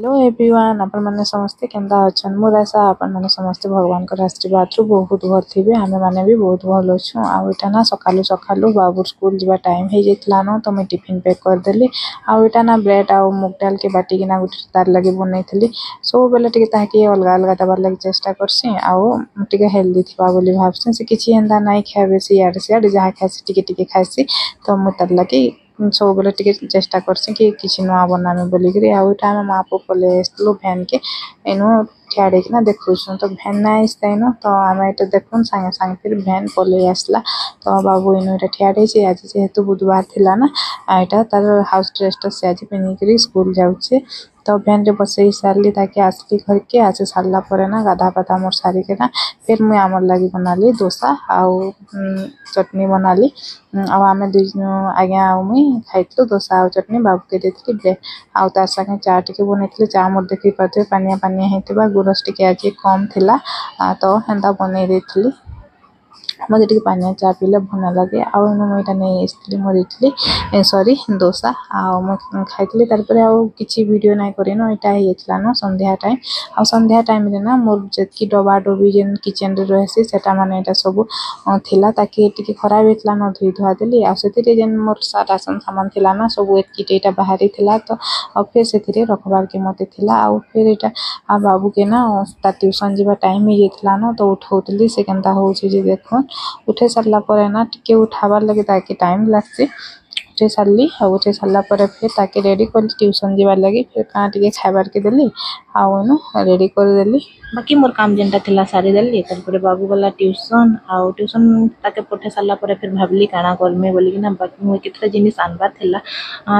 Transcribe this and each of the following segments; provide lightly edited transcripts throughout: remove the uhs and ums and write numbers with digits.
Hello everyone आपण मैंने समस्ते केंदा अछन मोर आशा आपण मैंने समस्ते भगवान को आशीर्वाद रु बहुत भल थे आमे मैंने भी बहुत भल अच्छु आटा ना सकालू सकालू बाबू स्कूल जावा टाइम हो जाता न तो मुझे टिफिन पैक करदेली आटा ना ब्रेड आ मुग डाल के बाटिकिना गोटे तार लगे बनई सब बेले ताकि अलग अलग दबार लगे चेष्टा करसी आगे हेल्दी थी बोली भावसी से किसी एंदा नहीं खाए बेसी इे सियाड़े जहाँ खासी टिके खासी तो मुझे तार लगे सब बेले चेष्टा करसी कि किसी नुआ बनामी बोलिकी आम माँ पु पलि आसलु भैन के एनु ठियाड़ना देखु तो भैन ना आसताइन तो आम ये देखुन सांगे सांगे फिर भैन पलि आसला तो बाबू इनु ये ठियाड़े आज जेहेतु बुधवार थिला ना यहाँ तार हाउस ड्रेस से आज पिंधिक स्कूल जाऊे तो भैन रे बसई सारे ताकि आसली घर के आसी सारा पर ना गाधा पाधा मोर सारिके ना फिर मुझे आमर लगी बनाली डोसा आउ चटनी बनाली आम आज्ञा मुई खाइलु डोसा आ चटनी बाबू के देती ब्रेड आउ तार संगे चा टे बनई चा मोर देखी पारे पानिया पानिया होता गुरस टे आज कम थिला तो हेन्ता बनई देती मत पानिया चा पीले भल लगे आउनु मुझे नहीं आसती मोर इडली सॉरी डोसा आ खाई तार किसी वीडियो ना करनो यहाँ होता न संध्या टाइम आ संध्या टाइम रे ना मोर जी डबा डबी जेन किचन रे रही से माने सब थिला ताकि टिके खराब होता न धोई धुआ देली आ जेन मोर राशन सामान थिला ना सब एक किट बाहरी थिला तो फिर से रखबार के मत थिला आ फिर यहाँ बाबू के ना ट्यूशन जावा टाइम हो जाता न तो उठाऊली से केनता हो देखो उठे सारा पर ना टिके उठाबार लगे ताकि टाइम लगसी उठे सारी उठे सारा फिर ताकि रेडी कर ट्यूशन जाबार लगे फिर कहाँ टे खाबार के देली आनु रेडी करदेली बाकी मोर काम जेनटा थिला सारी देली तार बाबू गला ट्यूशन आउ ट्यूशन ताके पठे सारा फिर भावली काଣା करमी बोली ना बाकी मुझे केतटा जिनिस आनबार थिला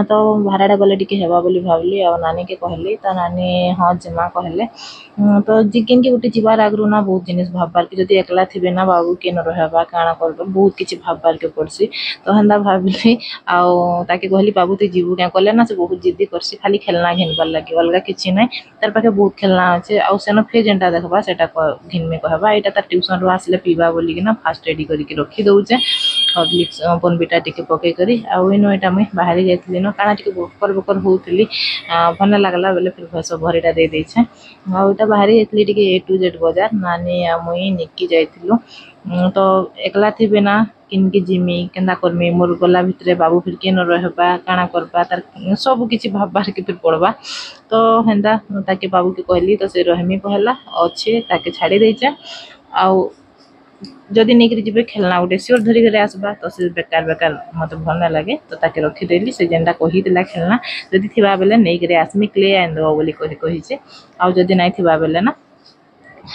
तो भाड़ाटा गले टिके हेबा बोली भावली आ नानी के कहली तो नानी हाँ जिमा कहले तो जिकेन के गोटे जीवार आगु ना बहुत जिनिस भावबार के जदि एकला थिबे ना बाबू के न रहबा काଣା करबा बहुत किछि भावबार के पड़सी तो हेन्दा भावली आउ ताके कहली बाबू तु जीवु क्या कहले ना से बहुत जिद्दी करसी खाली खेलना घिनबार लगे अलग किछि नै तार पाखे बहुत खेलना अच्छे आउ सेन फिर जेनटा देखबा सेटा घिनमे कहबा एटा तार ट्यूशन रो आसले पीबा बोली कि ना फास्ट रेडी करके रखी दउचे हॉर्लिक्स बोनविटा टिके पके करी आउ इनो एटा मैं बाहरी जाइतली न काଣା टिके बकर बकर होउतली भल लागला बेले फिर भस भरीटा दे देछे आउ एटा बाहरी जाइतली टिके ए टू जेड बाजार नानी आ मुई निक्की जाइतलु तो एकला थिबे ना किनके जिमी केन्दा करमी मोर गला भितरे बाबू फिर के न रहबा काଣା करबा तार सब किछि भाबबार के फिर पड़बा तो हेन्दा ताके बाबू के कहली तो से रहमी कहला अच्छे ताके छाड़ी देछे आउ जदि नहीं जी खेलना गोटे सियोर धरी घर आसबा तो से बेकार बेकार मत भल ना लगे तो ताके रखीदेली से जेनटा कहीदेला खेलना जदि थिबा बेले नहीं आसमी क्ले आन देव बोली कहीचे आउ जदि नहीं थिबा बेले ना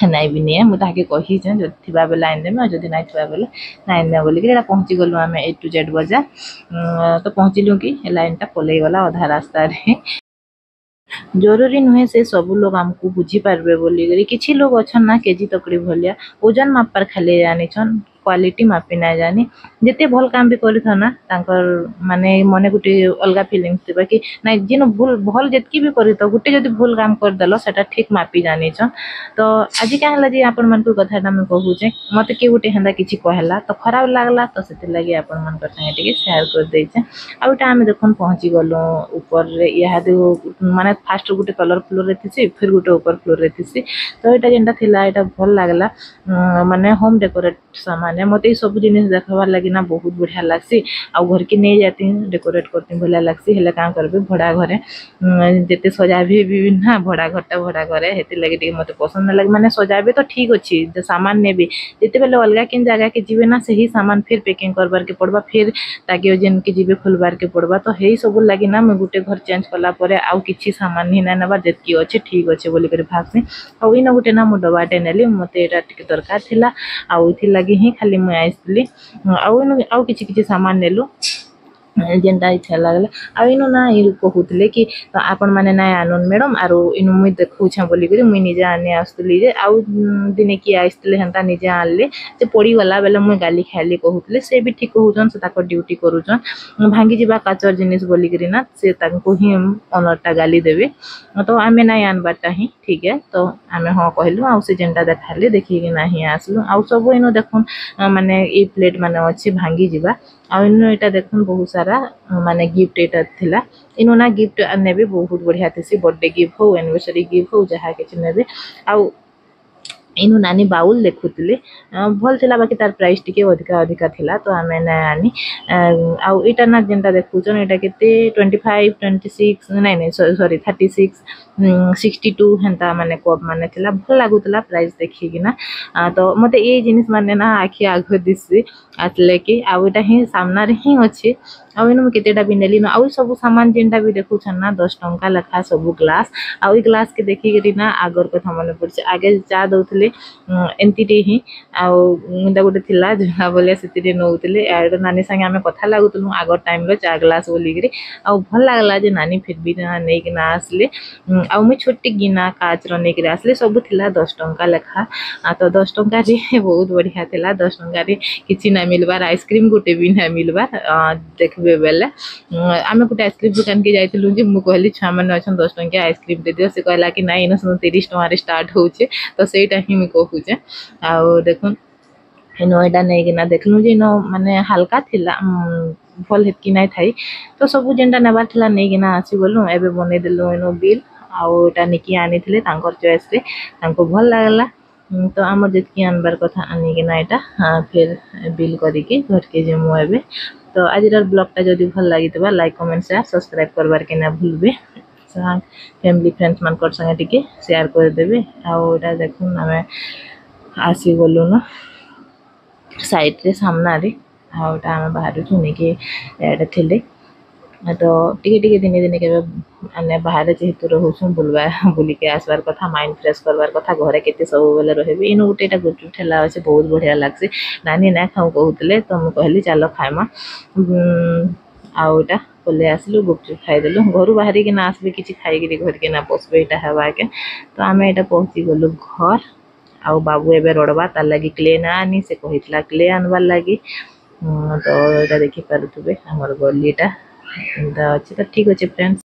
नहीं भी नहीं मुझे कही जब थी बेले आन देमी जब नहीं थी बेले ना आन दे बोलिक पहुँची गलु आम ए टू जेड बाजार तो पहुँचलु कि लाइनटा पलि गला अधा रास्ता जरूरी नुहे से सब लोग आमको बुझी पारबे बोली किछि लोग अच्छन ना केजी तकड़ी भलिया ओजन मापार खाली जानिछन क्वालिटी मापी ना जानी जिते भल काम भी करी ना तांकर माने मने गुटे अलगा फीलिंग्स थिबा कि ना जिन भूल भल जेतकी भी करी तो गुटे जदी भूल काम कर देलो सेटा ठीक मापी जानी छ तो आज क्या हला जे आपन मन को कथाटा मैं कहू जे मते के गुटे हंदा किछि कहला तो खराब लागला तो सेते लागि आपन मन कर संगे टिके शेयर कर दे छे आउटा हम देखन पहुंची गलो ऊपर रे यहा दे माने फास्ट गुटे कलर फ्लोर रे थिसी फिर गुटे ऊपर फ्लोर रे थिसी तो एटा जेंटा थिला एटा भल लागला माने होम डेकोरेट सामान मत सब जिन देखबार लगी ना बहुत बढ़िया लगसी आ घर के नहीं जाती डेकोरेट करती भला लगसी हेले काम करबे भड़ा घरे जेते सजाबे भी ना भड़ा घरटा भड़ा घरे हेते लगे टिके मते पसंद लगे माने सजाबे तो ठीक अछि जे सामान नेबे जेते बेले अलगा किन जगह के जीवे ना सही सामान फिर पैकिंग करबार के पड़बा फिर ताकि जेन के जीवे खुलबार के पड़बा तो हेई सब लगी ना मैं गुटे घर चेंज कला परे आउ किछि सामान ही ना नबा जेतकी अछि ठीक अछि बोली करे भाबसी आ इना गुटे ना मो डबाटे नेली मते एटा टिके दरकार थिला आ इथि लगी ही खाली मुझे आसली आउ किछि सामान नेलु जेनटा इच्छा लगला आ इनो ना ये कहूतले कि आपण माने ना आनुन मैडम आरो इनो मुई देखौ छ बोली करी मुई निजे आने आस्तली जे आउ दिने की आइस्तले हंता निजे आनले से पड़ी गला बेले मुई गाली खाली कहूतले से भी ठीक कहउजन से ताको ड्यूटी करूजन भांगी जिबा काचर जिनिस बोली करी ना से ताको ही ओनरटा गाली देबे तो आमे ना आनबाटा ही ठीक है तो आमे हां कहलु आ से जेनटा देखाले देखि कि नाही आसलु आ सब इनो देखुन माने ए प्लेट माने अछि भांगी जिबा आ इनो एटा देखुन बहुत सारा माने गिफ्ट एटा थिला इनो ना गिफ्ट नेबे बहुत बढ़िया थिसी बर्थडे गिफ्ट हो एनिवर्सरी गिफ्ट हो जहा के नेबे आ इनु नानी बाउल देखुतले भल थिला बाकी तार प्राइस टिके अधिका अधिका थिला तो आमे ना आनी आ एटा ना जेंटा देखुचन एटा केते 25 26 नहीं नहीं सॉरी 36 62 हेंता माने कप माने थिला भल लागुतला प्राइस देखि कि ना तो मते ए जिनिस माने ना आखि आगो दिसि आतले कि आ एटा ही सामना रे ही अछि आ इनु केतेटा भी नेली न आ सब सामान जेंटा भी देखुछन ना 10 टंका लखा सब ग्लास आ ओई ग्लास के देखि के ना आगर कथा मन पड़छ आगे चा दउतले एंतीटे ही आउंदा गोटे थिला झुला बोले सेतिरे नउतले एड नानी संगे हमें कथा लागुतलु आगर टाइम रो चा ग्लास बोली गिरी आ भल लागला जे नानी फिर भी ना नै कि ना आसले आ मैं छोटी गिना काच रो नै कि आसले सब थिला 10 टंका लेखा आ तो 10 टंका रे बहुत बढ़िया थिला 10 टंका रे किछि ना मिलबार आइसक्रीम गोटे भी ना मिलबार देखबे बेले आमे गोटे आइसक्रीम दुकान के जाइतलु जे मु कहली छा मन अछन 10 टंका आइसक्रीम दे दियो से कहला कि ना इन 30 टंका रे स्टार्ट होउचे तो सेटा ही मैं कहूचे आ देखुन इनो एटा नै कि ना देखलु जे इनो माने हल्का थिला भल हेतकी नै थाई तो सब जेंटा नेबार थिला नै कि ना आसी बोलु एबे बने देलु इनो बिल आ एटा निकी आनी थिले तांकर चॉइस रे तांको भल लागला तो आमर जेतकी आनबार कथा आनी कि ना एटा फिर बिल करी के घर के जे मु एबे तो आज ब्लॉग टा जदी भल लागितबा लाइक कमेंट शेयर सब्सक्राइब करबार के ना भूलबे फैमिली फ्रेंड्स मान कर संगे टिके शेयर कर देबे आ एटा देखुन हमें आसी बोलु ना साइड रे सामना रे आउटा हम बाहर चुने के एडे थिले तो टिके टिके दिने दिने के अने बाहर जेहेतु रहउछन बुलवा बुली के आसबार कथा माइंड फ्रेश करबार कथा घरे केते सब बेले रहबे इनो गुटेटा गुपचुप ठेला अछि बहुत बढ़िया लागसे नानी ना खाऊ कहउतले तो हम कहली चलो खाइमा आउटा बोले आसलु गुपचुप खाइ देलु घरु बाहरी के ना आसबे किछि खाइ गिरी घर के ना पसबे एटा हवा के तो आमे एटा पहुंची गलु घर आउ बाबू एबे रडबा तार लागी क्ले ना आनी से कहितला क्ले आनबार लागी तो एटा देखि पारुथबे हमर गलीटा एटा अछि तो ठीक अछि फ्रेंड्स।